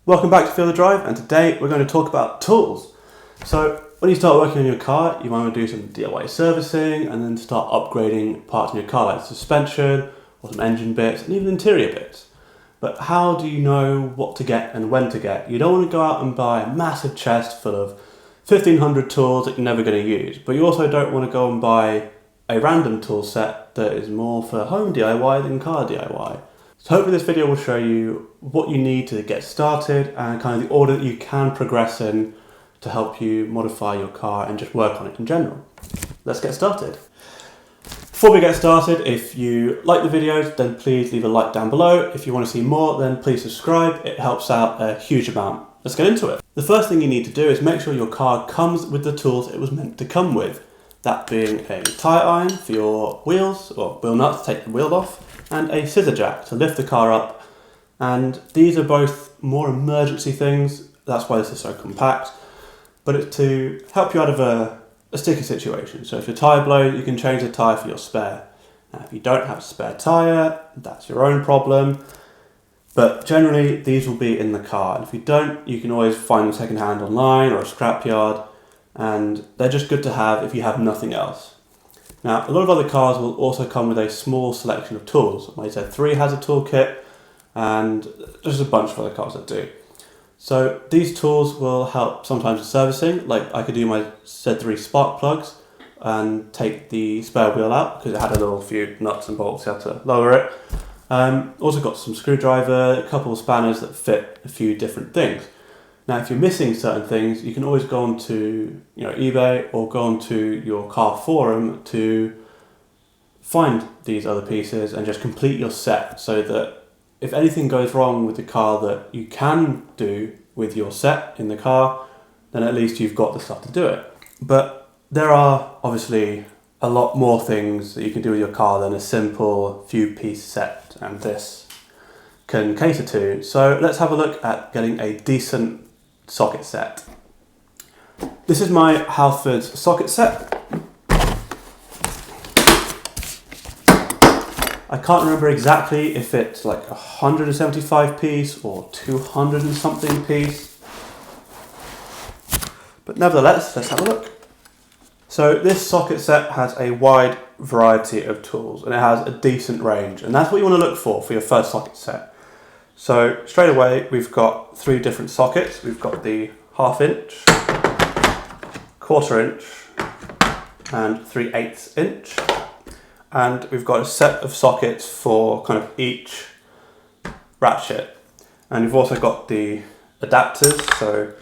Welcome back to Feel the Drive, and today we're going to talk about tools. So when you start working on your car, you want to do some DIY servicing and then start upgrading parts in your car like suspension or some engine bits and even interior bits. But how do you know what to get and when to get? You don't want to go out and buy a massive chest full of 1,500 tools that you're never going to use, but you also don't want to go and buy a random tool set that is more for home DIY than car DIY. So hopefully this video will show you what you need to get started and kind of the order that you can progress in to help you modify your car and just work on it in general. Let's get started. Before we get started, if you like the videos, then please leave a like down below. If you want to see more, then please subscribe. It helps out a huge amount. Let's get into it. The first thing you need to do is make sure your car comes with the tools it was meant to come with. That being a tyre iron for your wheels or wheel nuts to take the wheel off, and a scissor jack to lift the car up. And these are both more emergency things. That's why this is so compact. But it's to help you out of a sticky situation. So if your tyre blows, you can change the tyre for your spare. Now, if you don't have a spare tyre, that's your own problem. But generally, these will be in the car. And if you don't, you can always find them secondhand online or a scrapyard. And they're just good to have if you have nothing else. Now, a lot of other cars will also come with a small selection of tools. My Z3 has a toolkit, and there's a bunch of other cars that do. So these tools will help sometimes with servicing, like I could do my Z3 spark plugs and take the spare wheel out because it had a little few nuts and bolts, you had to lower it. Also got some screwdriver, a couple of spanners that fit a few different things. Now, if you're missing certain things, you can always go onto eBay or go onto your car forum to find these other pieces and just complete your set so that if anything goes wrong with the car that you can do with your set in the car, then at least you've got the stuff to do it. But there are obviously a lot more things that you can do with your car than a simple few-piece set, and this can cater to. So let's have a look at getting a decent socket set. This is my Halfords Socket Set. I can't remember exactly if it's like 175 piece or 200 and something piece, but nevertheless, let's have a look. So this socket set has a wide variety of tools and it has a decent range, and that's what you want to look for your first socket set. So straight away we've got three different sockets. We've got the 1/2 inch, 1/4 inch and 3/8 inch. And we've got a set of sockets for kind of each ratchet. And we've also got the adapters, so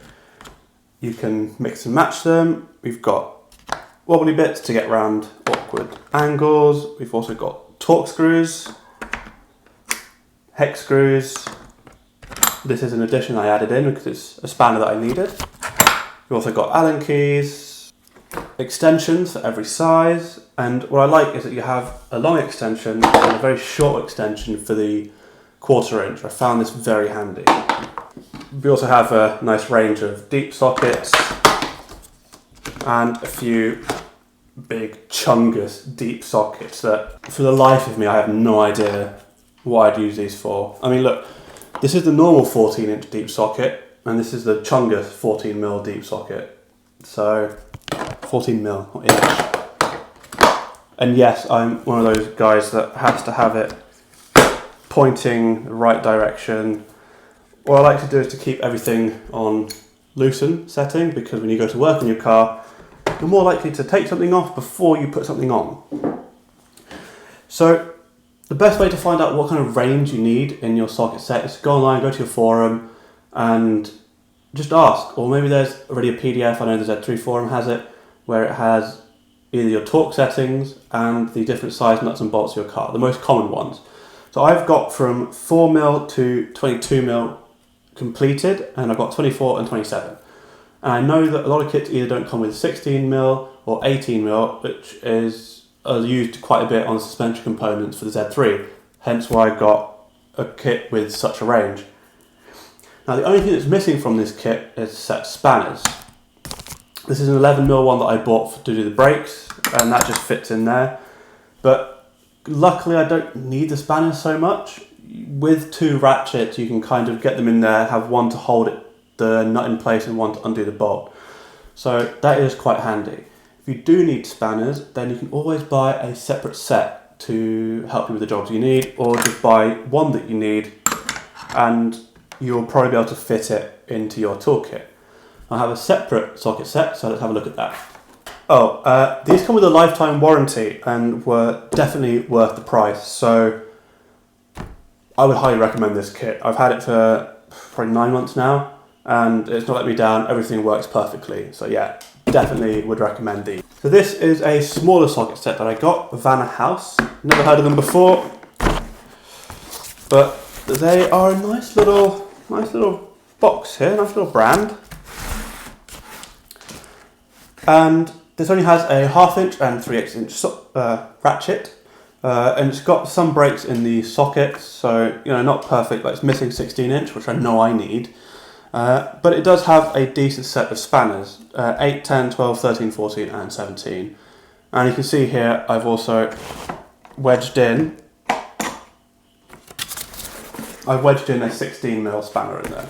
you can mix and match them. We've got wobbly bits to get around awkward angles. We've also got torque screws, hex screws. This is an addition I added in because it's a spanner that I needed. We've also got Allen keys, extensions for every size, and what I like is that you have a long extension and a very short extension for the 1/4 inch. I found this very handy. We also have a nice range of deep sockets and a few big chungus deep sockets that for the life of me I have no idea what I'd use these for. I mean, look, this is the normal 14 inch deep socket and this is the chungus 14mm deep socket. So 14mm, not inch. And yes, I'm one of those guys that has to have it pointing the right direction. What I like to do is to keep everything on loosen setting, because when you go to work in your car, you're more likely to take something off before you put something on. So the best way to find out what kind of range you need in your socket set is to go online, go to your forum and just ask. Or maybe there's already a PDF, I know the Z3 forum has it, where it has either your torque settings and the different size nuts and bolts of your car, the most common ones. So I've got from 4mm to 22mm completed, and I've got 24 and 27. And I know that a lot of kits either don't come with 16mm or 18mm, which is used quite a bit on suspension components for the Z3, hence why I got a kit with such a range. Now the only thing that's missing from this kit is a set of spanners. This is an 11mm one that I bought to do the brakes, and that just fits in there. But luckily I don't need the spanners so much. with 2 ratchets you can kind of get them in there, have one to hold the nut in place and one to undo the bolt. So that is quite handy. If you do need spanners, then you can always buy a separate set to help you with the jobs you need, or just buy one that you need and you'll probably be able to fit it into your toolkit. I have a separate socket set, so let's have a look at that. These come with a lifetime warranty and were definitely worth the price, so I would highly recommend this kit. I've had it for probably 9 months now and it's not let me down, everything works perfectly, so yeah, definitely would recommend these. So this is a smaller socket set that I got, Vonhaus. Never heard of them before, but they are a nice little box here, nice little brand. And this only has a 1/2 inch and 3/8 inch ratchet, and it's got some breaks in the sockets, so not perfect, but it's missing 16 inch, which I know I need. But it does have a decent set of spanners, 8, 10, 12, 13, 14 and 17. And you can see here I've also wedged in a 16mm spanner in there.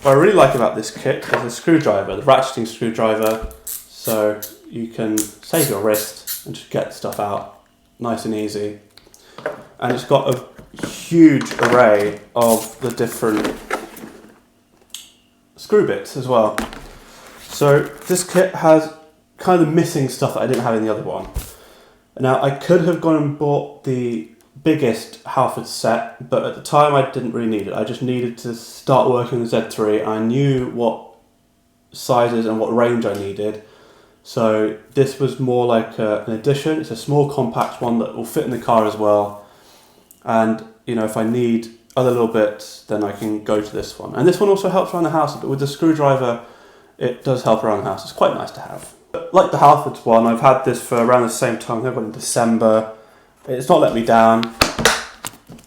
What I really like about this kit is the screwdriver, the ratcheting screwdriver, so you can save your wrist and just get stuff out nice and easy. And it's got a huge array of the different screw bits as well. So this kit has kind of missing stuff that I didn't have in the other one. Now I could have gone and bought the biggest Halfords set, but at the time I didn't really need it. I just needed to start working with Z3 and I knew what sizes and what range I needed. So this was more like an addition. It's a small compact one that will fit in the car as well. And if I need other little bits, then I can go to this one. And this one also helps around the house, but with the screwdriver, it does help around the house. It's quite nice to have. But like the Halfords one, I've had this for around the same time. I got it in December. It's not let me down.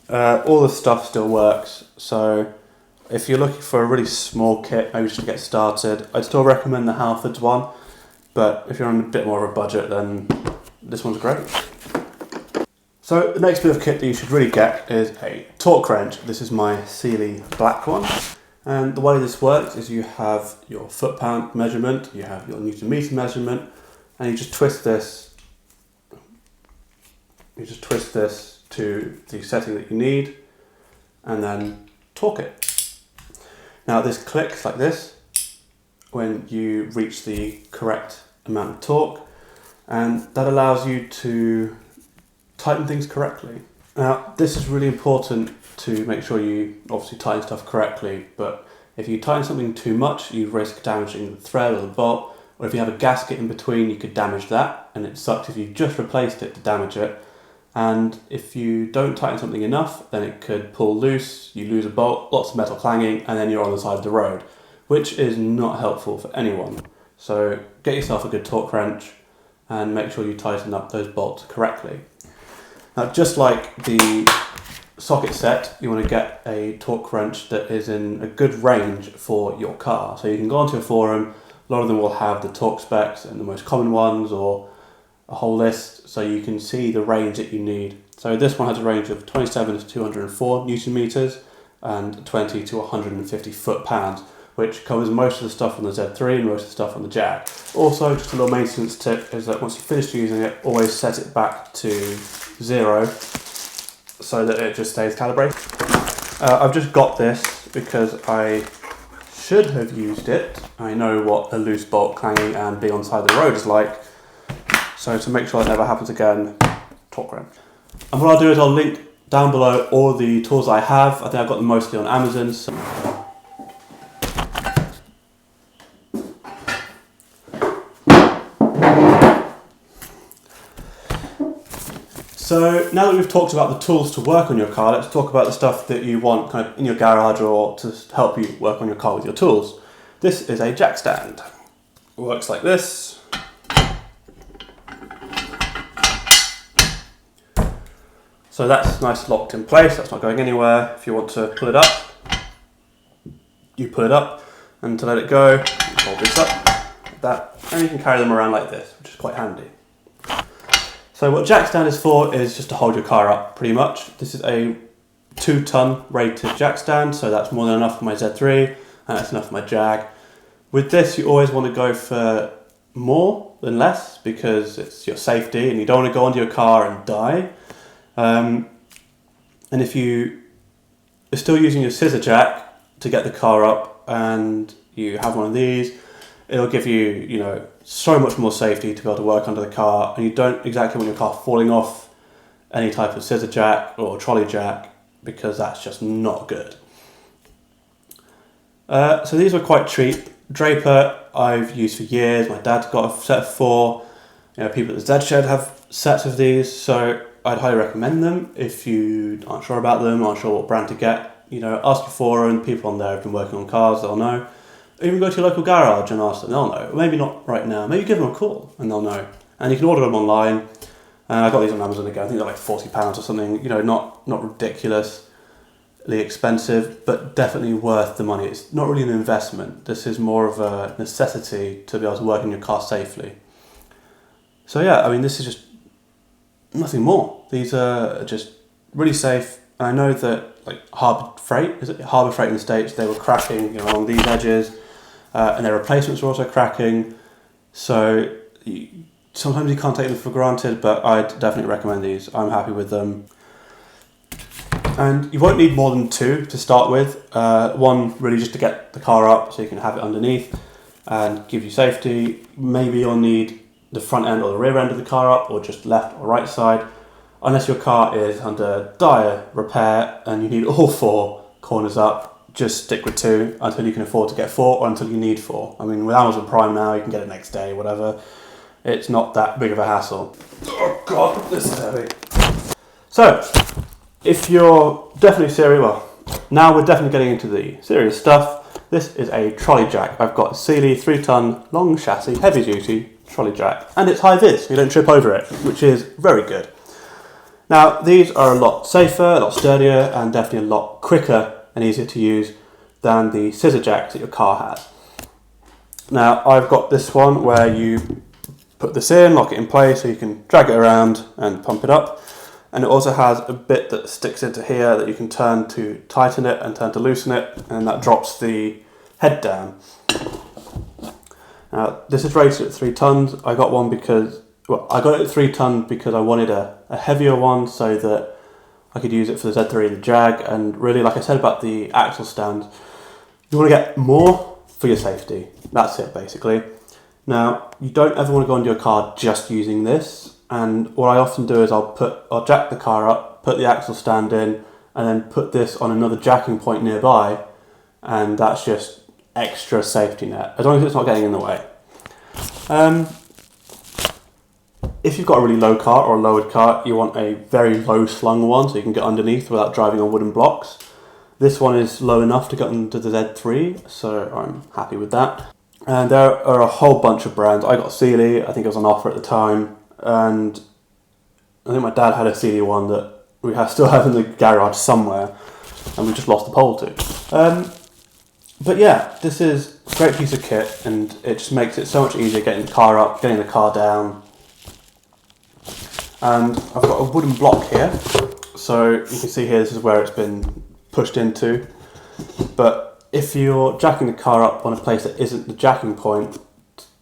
All the stuff still works. So if you're looking for a really small kit, maybe just to get started, I'd still recommend the Halfords one. But if you're on a bit more of a budget, then this one's great. So the next bit of kit that you should really get is a torque wrench. This is my Sealey black one. And the way this works is you have your foot-pound measurement, you have your Newton-meter measurement, and you just twist this. You just twist this to the setting that you need, and then torque it. Now this clicks like this when you reach the correct amount of torque, and that allows you to tighten things correctly. Now this is really important to make sure you obviously tighten stuff correctly, but if you tighten something too much you risk damaging the thread or the bolt, or if you have a gasket in between you could damage that, and it sucks if you've just replaced it to damage it. And if you don't tighten something enough, then it could pull loose, you lose a bolt, lots of metal clanging, and then you're on the side of the road, which is not helpful for anyone. So get yourself a good torque wrench and make sure you tighten up those bolts correctly. Now just like the socket set, you want to get a torque wrench that is in a good range for your car. So you can go onto a forum, a lot of them will have the torque specs and the most common ones, or a whole list, so you can see the range that you need. So this one has a range of 27 to 204 Newton meters and 20 to 150 foot-pounds, which covers most of the stuff on the Z3 and most of the stuff on the Jag. Also, just a little maintenance tip is that once you finish using it, always set it back to 0 so that it just stays calibrated. I've just got this because I should have used it. I know what a loose bolt clanging and being on the side of the road is like. So to make sure that never happens again, torque wrench. And what I'll do is I'll link down below all the tools I have. I think I've got them mostly on Amazon. So now that we've talked about the tools to work on your car, let's talk about the stuff that you want kind of in your garage or to help you work on your car with your tools. This is a jack stand. It works like this. So that's nice locked in place, that's not going anywhere. If you want to pull it up, you pull it up, and to let it go, you hold this up like that, and you can carry them around like this, which is quite handy. So what jack stand is for is just to hold your car up, pretty much. This is a 2-ton rated jack stand, so that's more than enough for my Z3 and that's enough for my Jag. With this, you always want to go for more than less because it's your safety and you don't want to go onto your car and die. And if you are still using your scissor jack to get the car up and you have one of these, it'll give you, so much more safety to be able to work under the car, and you don't exactly want your car falling off any type of scissor jack or trolley jack because that's just not good. So these were quite cheap. Draper I've used for years. My dad's got a set of 4. People at the Z Shed have sets of these, so I'd highly recommend them if you aren't sure about them, aren't sure what brand to get. Ask your forum, people on there have been working on cars, they'll know. Even go to your local garage and ask them, they'll know. Maybe not right now, maybe give them a call and they'll know. And you can order them online. I got these on Amazon again, I think they're like £40 or something, not ridiculously expensive, but definitely worth the money. It's not really an investment, this is more of a necessity to be able to work in your car safely. So yeah, this is just nothing more. These are just really safe. And I know that like Harbour Freight in the States, they were cracking along these edges, and their replacements were also cracking. So sometimes you can't take them for granted, but I'd definitely recommend these. I'm happy with them. And you won't need more than 2 to start with. One really just to get the car up so you can have it underneath and give you safety. Maybe you'll need the front end or the rear end of the car up, or just left or right side, unless your car is under dire repair and you need all 4 corners up. Just stick with 2 until you can afford to get 4, or until you need 4. With Amazon Prime now, you can get it next day, whatever. It's not that big of a hassle. Oh god, this is heavy. So, if you're definitely serious, now we're definitely getting into the serious stuff. This is a trolley jack. I've got a Sealey 3-ton long chassis, heavy duty trolley jack, and it's high vis, so you don't trip over it, which is very good. Now, these are a lot safer, a lot sturdier, and definitely a lot quicker and easier to use than the scissor jacks that your car has. Now, I've got this one where you put this in, lock it in place so you can drag it around and pump it up. And it also has a bit that sticks into here that you can turn to tighten it and turn to loosen it, and that drops the head down. Now, this is rated at 3 tons. I got it at 3 tons because I wanted a heavier one so that I could use it for the Z3 and the Jag. And really, like I said about the axle stand, you want to get more for your safety. That's it, basically. Now, you don't ever want to go into your car just using this. And what I often do is I'll jack the car up, put the axle stand in, and then put this on another jacking point nearby, and that's just extra safety net, as long as it's not getting in the way. If you've got a really low car or a lowered car, you want a very low slung one so you can get underneath without driving on wooden blocks. This one is low enough to get into the Z3, so I'm happy with that. And there are a whole bunch of brands. I got Sealey, I think it was on offer at the time, and I think my dad had a Sealey one that we still have in the garage somewhere, and we just lost the pole to. But yeah, this is a great piece of kit, and it just makes it so much easier getting the car up, getting the car down. And I've got a wooden block here, so you can see here this is where it's been pushed into. But if you're jacking the car up on a place that isn't the jacking point,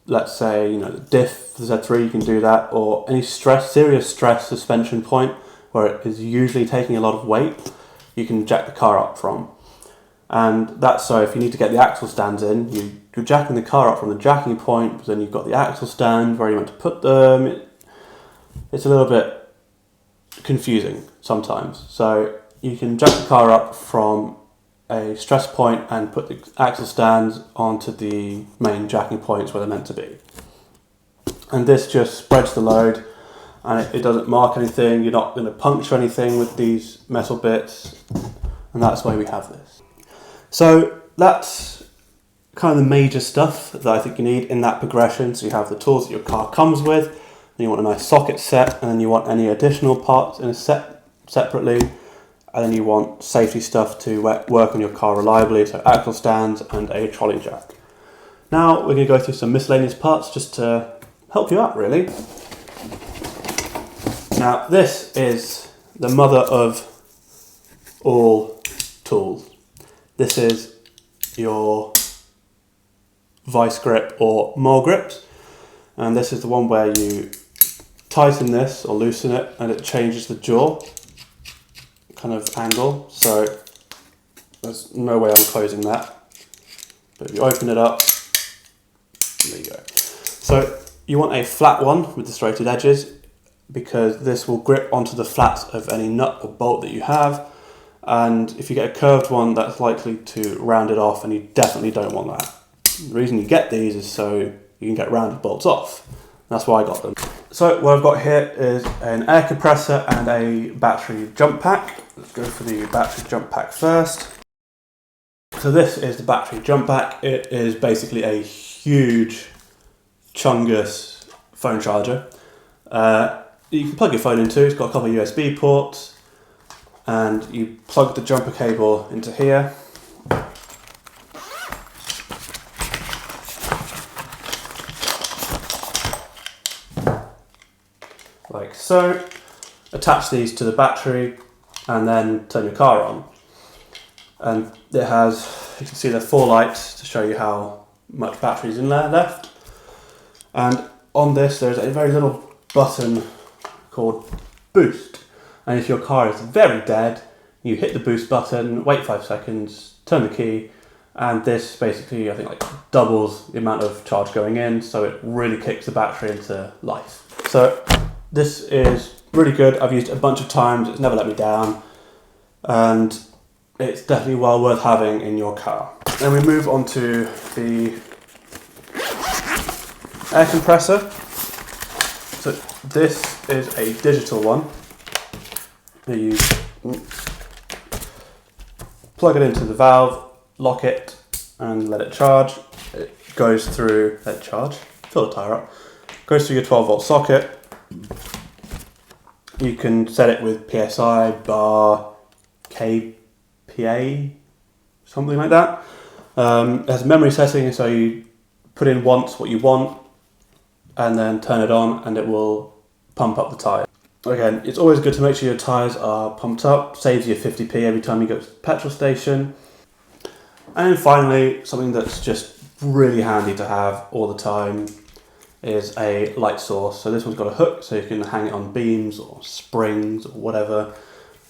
let's say the diff for the Z3, you can do that, or any serious stress suspension point where it is usually taking a lot of weight, you can jack the car up from. And that's so if you need to get the axle stands in, you're jacking the car up from the jacking point, but then you've got the axle stand where you want to put them. It's a little bit confusing sometimes. So you can jack the car up from a stress point and put the axle stands onto the main jacking points where they're meant to be. And this just spreads the load, and it doesn't mark anything. You're not going to puncture anything with these metal bits, and that's why we have this. So that's kind of the major stuff that I think you need in that progression. So you have the tools that your car comes with, and you want a nice socket set, and then you want any additional parts in a set separately, and then you want safety stuff to work on your car reliably, so axle stands and a trolley jack. Now we're going to go through some miscellaneous parts just to help you out, really. Now this is the mother of all tools. This is your vice grip or mole grips, and this is the one where you tighten this or loosen it and it changes the jaw kind of angle, so there's no way I'm closing that. But if you open it up, there you go. So you want a flat one with the straighted edges, because this will grip onto the flats of any nut or bolt that you have, and if you get a curved one, that's likely to round it off, and you definitely don't want that. The reason you get these is so you can get rounded bolts off. That's why I got them. So what I've got here is an air compressor and a battery jump pack. Let's go for the battery jump pack first. So this is the battery jump pack. It is basically a huge Chungus phone charger. You can plug your phone into, it's got a couple of USB ports, and you plug the jumper cable into here. Like so. Attach these to the battery and then turn your car on. And it has, you can see there are 4 lights to show you how much battery is in there left. And on this there's a very little button called boost. And if your car is very dead, you hit the boost button, wait 5 seconds, turn the key, and this basically, I think, like doubles the amount of charge going in, so it really kicks the battery into life. So this is really good. I've used it a bunch of times, it's never let me down, and it's definitely well worth having in your car. Then we move on to the air compressor. So this is a digital one. You plug it into the valve, lock it, and let it charge. It goes through, let it charge, fill the tyre up, goes through your 12-volt socket. You can set it with PSI, bar, kPa, something like that. It has a memory setting, so you put in once what you want and then turn it on and it will pump up the tyre. Again, it's always good to make sure your tyres are pumped up, saves you 50p every time you go to the petrol station. And then finally, something that's just really handy to have all the time is a light source. So this one's got a hook, so you can hang it on beams or springs or whatever.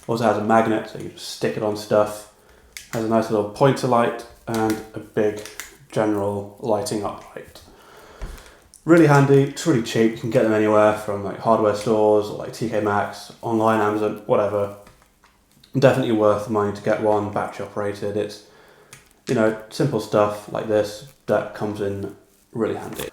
Also has a magnet, so you can stick it on stuff. Has a nice little pointer light and a big general lighting up light. Really handy, it's really cheap. You can get them anywhere from like hardware stores or like TK Maxx, online, Amazon, whatever. Definitely worth the money to get one, battery operated. It's, you know, simple stuff like this that comes in really handy.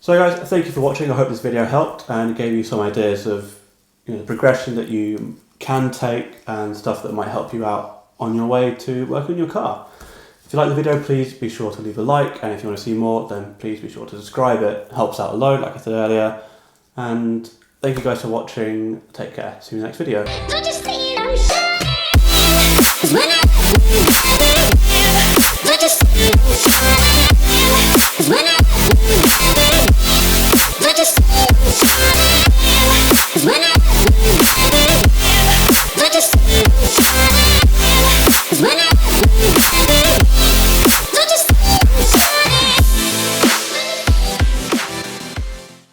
So guys, thank you for watching. I hope this video helped and gave you some ideas of, you know, the progression that you can take and stuff that might help you out on your way to work on your car. If you like the video, please be sure to leave a like, and if you want to see more, then please be sure to subscribe. It helps out a load, like I said earlier. And thank you guys for watching. Take care. See you in the next video. Don't you see I'm shining? 'Cause when I